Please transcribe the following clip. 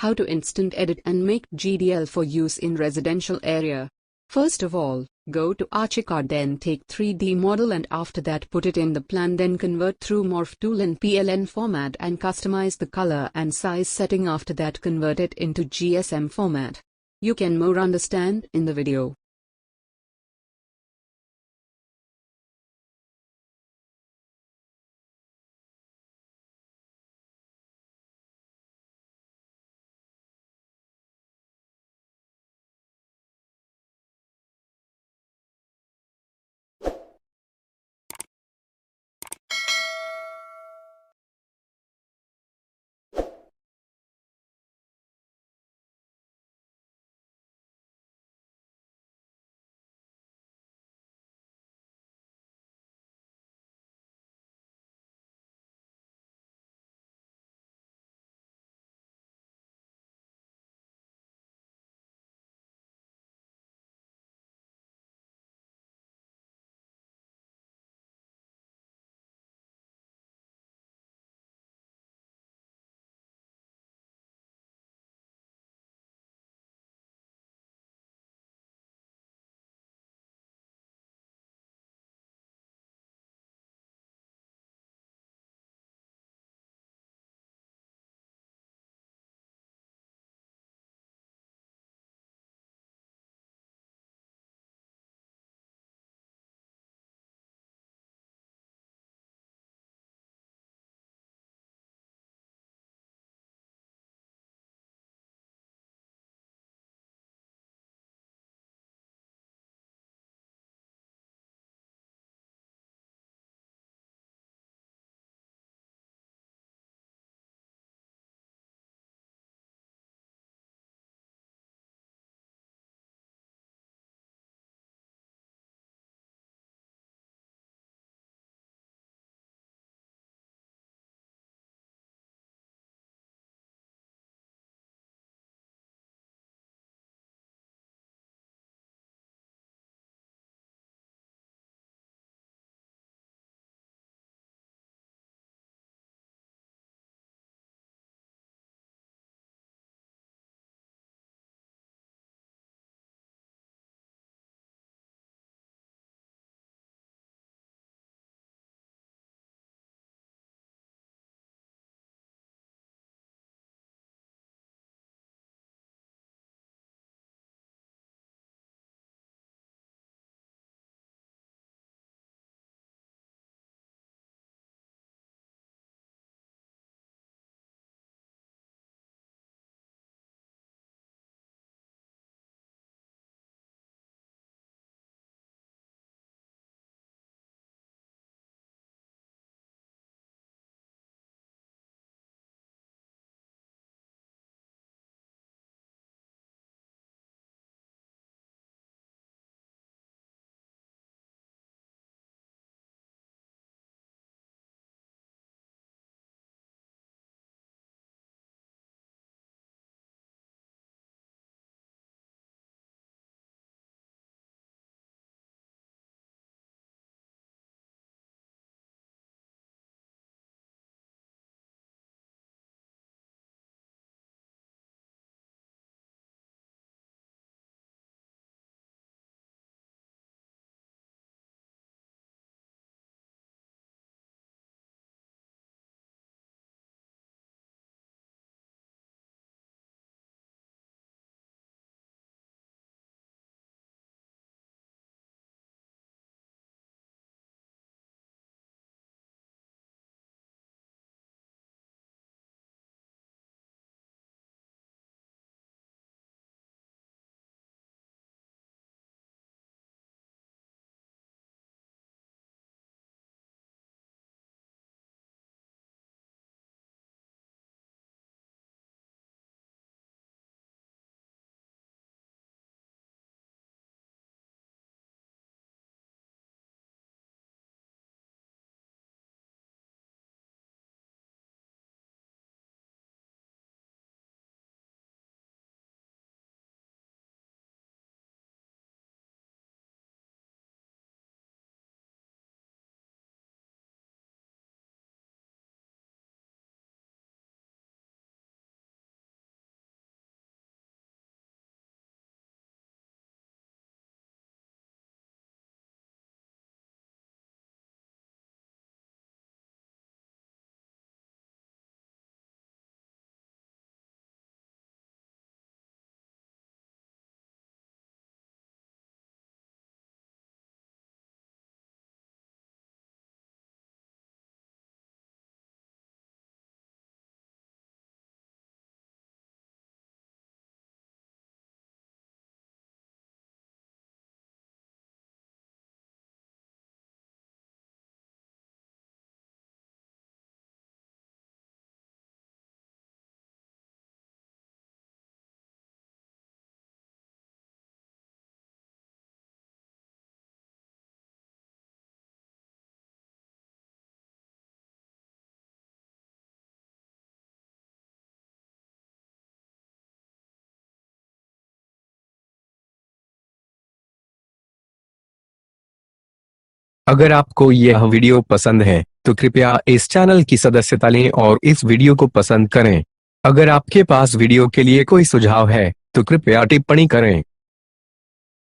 How to instant edit and make GDL for use in residential area. First of all, go to Archicad, then take 3D model and after that put it in the plan, then convert through Morph tool in PLN format and customize the color and size setting. After that convert it into GSM format. You can more understand in the video. अगर आपको यह video पसंद है तो कृपया इस channel की सदस्यता लें और इस वीडियो को पसंद करें। अगर आपके पास वीडियो के लिए कोई सुझाव है तो कृपया टिप्पणी करें।